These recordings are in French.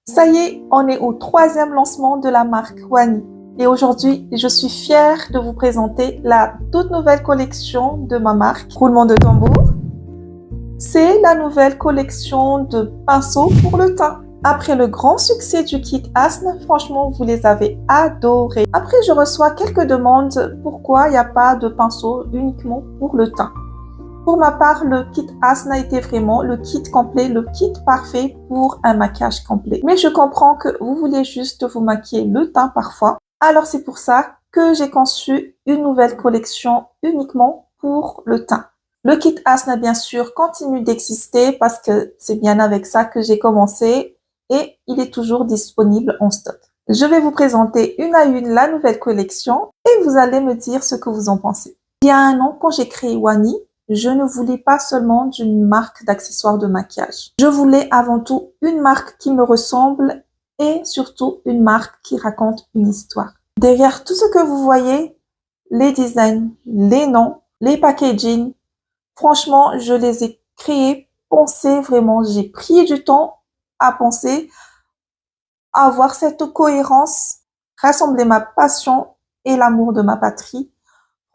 Ça y est, on est au troisième lancement de la marque Wani. Et aujourd'hui, je suis fière de vous présenter la toute nouvelle collection de ma marque, roulement de tambour. C'est la nouvelle collection de pinceaux pour le teint. Après le grand succès du kit Asne, franchement, vous les avez adorés. Après, je reçois quelques demandes pourquoi il n'y a pas de pinceaux uniquement pour le teint. Pour ma part, le kit Asne a été vraiment le kit complet, le kit parfait pour un maquillage complet. Mais je comprends que vous voulez juste vous maquiller le teint parfois. Alors c'est pour ça que j'ai conçu une nouvelle collection uniquement pour le teint. Le kit Asne, bien sûr, continue d'exister parce que c'est bien avec ça que j'ai commencé et il est toujours disponible en stock. Je vais vous présenter une à une la nouvelle collection et vous allez me dire ce que vous en pensez. Il y a un an, quand j'ai créé Wani, je ne voulais pas seulement d'une marque d'accessoires de maquillage. Je voulais avant tout une marque qui me ressemble et surtout une marque qui raconte une histoire. Derrière tout ce que vous voyez, les designs, les noms, les packaging, franchement, je les ai créés, pensés vraiment. J'ai pris du temps à penser, à avoir cette cohérence, rassembler ma passion et l'amour de ma patrie.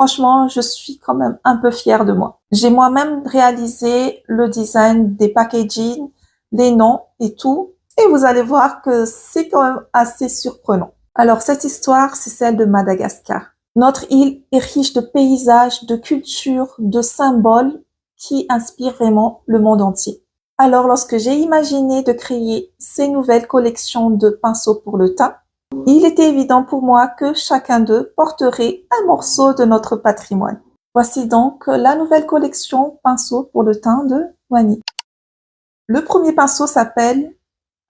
Franchement, je suis quand même un peu fière de moi. J'ai moi-même réalisé le design des packaging, les noms et tout. Et vous allez voir que c'est quand même assez surprenant. Alors, cette histoire, c'est celle de Madagascar. Notre île est riche de paysages, de cultures, de symboles qui inspirent vraiment le monde entier. Alors, lorsque j'ai imaginé de créer ces nouvelles collections de pinceaux pour le teint, il était évident pour moi que chacun d'eux porterait un morceau de notre patrimoine. Voici donc la nouvelle collection pinceaux pour le teint de Wani. Le premier pinceau s'appelle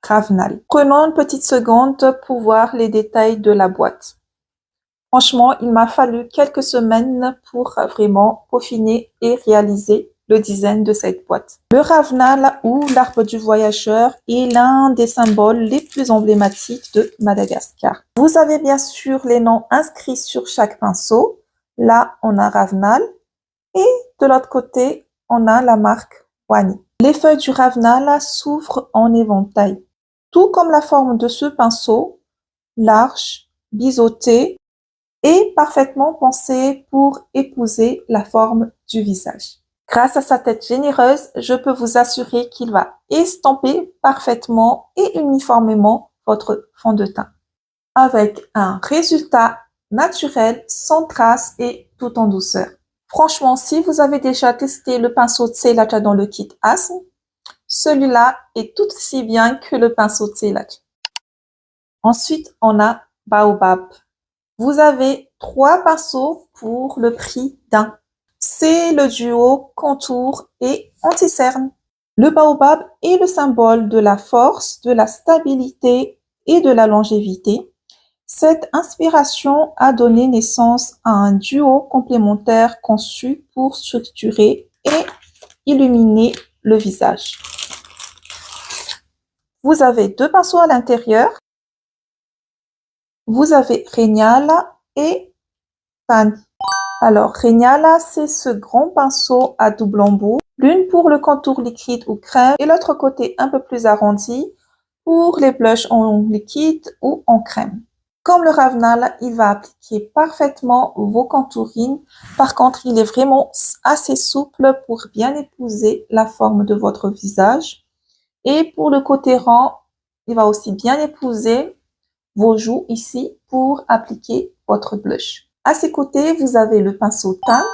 Ravnal. Prenons une petite seconde pour voir les détails de la boîte. Franchement, il m'a fallu quelques semaines pour vraiment peaufiner et réaliser le design de cette boîte. Le Ravnal ou l'arbre du voyageur est l'un des symboles les plus emblématiques de Madagascar. Vous avez bien sûr les noms inscrits sur chaque pinceau. Là, on a Ravnal et de l'autre côté, on a la marque Wani. Les feuilles du Ravnal s'ouvrent en éventail, tout comme la forme de ce pinceau, large, biseauté, et parfaitement pensé pour épouser la forme du visage. Grâce à sa tête généreuse, je peux vous assurer qu'il va estomper parfaitement et uniformément votre fond de teint, avec un résultat naturel, sans traces et tout en douceur. Franchement, si vous avez déjà testé le pinceau Tselatcha dans le kit Asne, celui-là est tout aussi bien que le pinceau Tselatcha. Ensuite, on a Baobab. Vous avez 3 pinceaux pour le prix d'un. C'est le duo contour et anti-cerne. Le baobab est le symbole de la force, de la stabilité et de la longévité. Cette inspiration a donné naissance à un duo complémentaire conçu pour structurer et illuminer le visage. Vous avez 2 pinceaux à l'intérieur. Vous avez Regnala et Pan. Alors, Regnala, c'est ce grand pinceau à double embout, l'une pour le contour liquide ou crème et l'autre côté un peu plus arrondi pour les blushs en liquide ou en crème. Comme le Ravnal, il va appliquer parfaitement vos contourines. Par contre, il est vraiment assez souple pour bien épouser la forme de votre visage. Et pour le côté rond, il va aussi bien épouser vos joues ici pour appliquer votre blush. À ses côtés, vous avez le pinceau teint,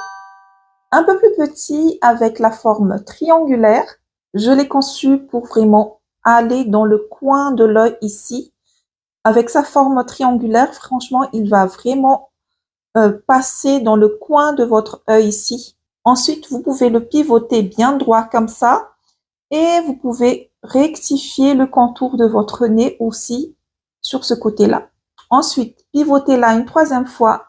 un peu plus petit avec la forme triangulaire. Je l'ai conçu pour vraiment aller dans le coin de l'œil ici. Avec sa forme triangulaire, franchement, il va vraiment passer dans le coin de votre œil ici. Ensuite, vous pouvez le pivoter bien droit comme ça et vous pouvez rectifier le contour de votre nez aussi sur ce côté-là. Ensuite, pivotez là une 3e fois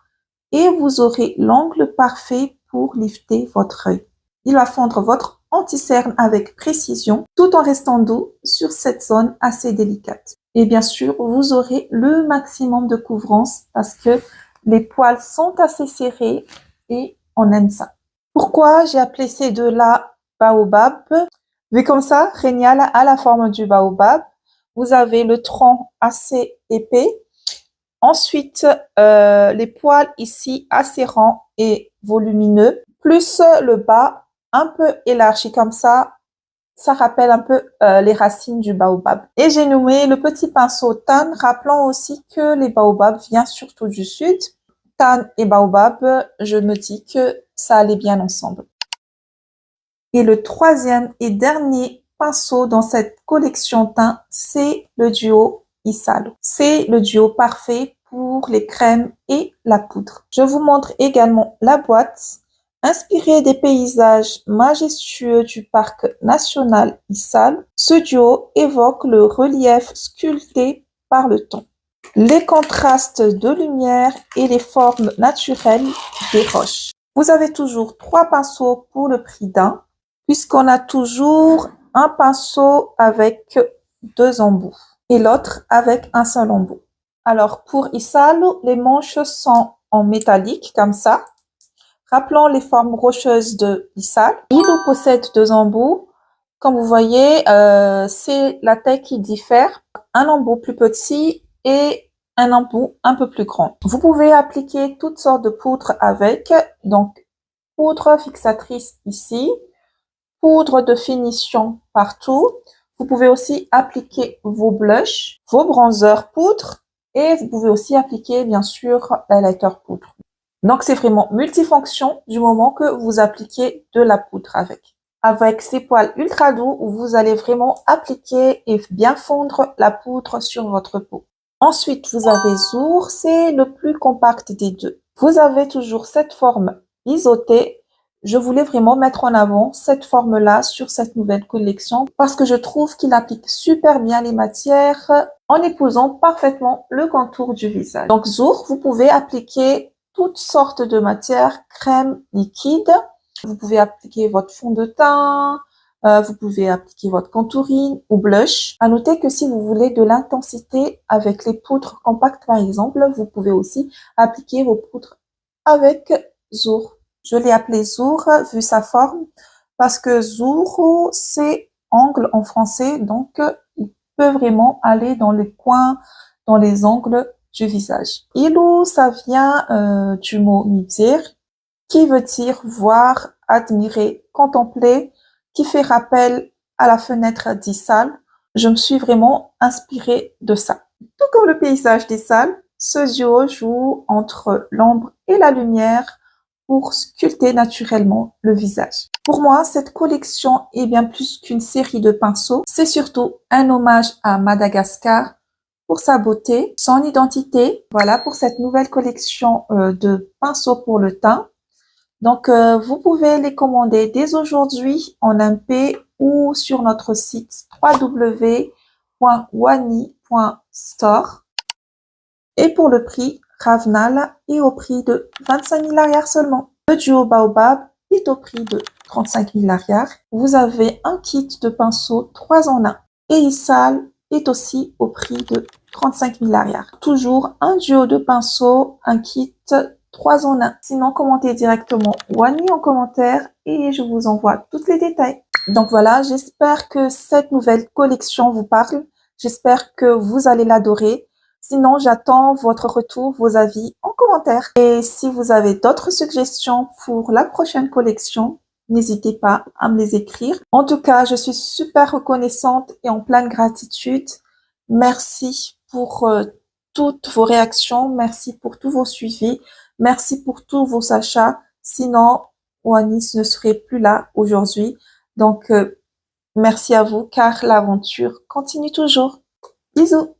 et vous aurez l'angle parfait pour lifter votre œil. Il va fondre votre anti-cerne avec précision tout en restant doux sur cette zone assez délicate. Et bien sûr, vous aurez le maximum de couvrance parce que les poils sont assez serrés et on aime ça. Pourquoi j'ai appelé ces deux-là Baobab? Vu comme ça, Regnala a la forme du baobab. vous avez le tronc assez épais. Ensuite, les poils ici assez ronds et volumineux, plus le bas un peu élargi comme ça rappelle un peu les racines du baobab. Et j'ai nommé le petit pinceau Tan, rappelant aussi que les baobabs viennent surtout du sud. Tan et baobab, je me dis que ça allait bien ensemble. Et le troisième et dernier pinceau dans cette collection teint, c'est le duo Isalo. C'est le duo parfait pour les crèmes et la poudre. Je vous montre également la boîte. Inspirée des paysages majestueux du parc national Issal, ce duo évoque le relief sculpté par le temps, les contrastes de lumière et les formes naturelles des roches. Vous avez toujours 3 pinceaux pour le prix d'un, puisqu'on a toujours un pinceau avec 2 embouts et l'autre avec un seul embout. Alors pour Issal, les manches sont en métallique comme ça, rappelant les formes rocheuses de Issal. Il possède 2 embouts. Comme vous voyez, c'est la taille qui diffère. Un embout plus petit et un embout un peu plus grand. Vous pouvez appliquer toutes sortes de poudres avec. Donc, poudre fixatrice ici, poudre de finition partout. Vous pouvez aussi appliquer vos blushs, vos bronzers poudre et vous pouvez aussi appliquer, bien sûr, l'highlighter poudre. Donc, c'est vraiment multifonction du moment que vous appliquez de la poudre avec. Avec ces poils ultra doux où vous allez vraiment appliquer et bien fondre la poudre sur votre peau. Ensuite, vous avez Zour, c'est le plus compact des deux. Vous avez toujours cette forme biseautée. Je voulais vraiment mettre en avant cette forme-là sur cette nouvelle collection parce que je trouve qu'il applique super bien les matières en épousant parfaitement le contour du visage. Donc, Zour, vous pouvez appliquer toutes sortes de matières, crème, liquide. Vous pouvez appliquer votre fond de teint, vous pouvez appliquer votre contouring ou blush. À noter que si vous voulez de l'intensité avec les poudres compactes par exemple, vous pouvez aussi appliquer vos poudres avec Zour. Je l'ai appelé Zour vu sa forme parce que Zour c'est angle en français, donc il peut vraiment aller dans les coins, dans les angles du visage. Ilou, ça vient du mot mitir, qui veut dire voir, admirer, contempler, qui fait rappel à la fenêtre d'Issal. Je me suis vraiment inspirée de ça. Tout comme le paysage d'Issal, ce duo joue entre l'ombre et la lumière pour sculpter naturellement le visage. Pour moi, cette collection est bien plus qu'une série de pinceaux. C'est surtout un hommage à Madagascar, pour sa beauté, son identité. Voilà pour cette nouvelle collection de pinceaux pour le teint. Donc, vous pouvez les commander dès aujourd'hui en MP ou sur notre site www.wani.store. Et pour le prix, Ravenal est au prix de 25 000 arrières seulement. Le duo Baobab est au prix de 35 000 arrières. Vous avez un kit de pinceaux 3 en 1. Et Issal est aussi au prix de 35 000 arrières. Toujours un duo de pinceaux, un kit 3 en 1. Sinon, commentez directement Wani en commentaire et je vous envoie tous les détails. Donc voilà, j'espère que cette nouvelle collection vous parle. J'espère que vous allez l'adorer. Sinon, j'attends votre retour, vos avis en commentaire. Et si vous avez d'autres suggestions pour la prochaine collection, n'hésitez pas à me les écrire. En tout cas, je suis super reconnaissante et en pleine gratitude. Merci pour toutes vos réactions. Merci pour tous vos suivis. Merci pour tous vos achats. Sinon, Wanis ne serait plus là aujourd'hui. Donc, merci à vous car l'aventure continue toujours. Bisous!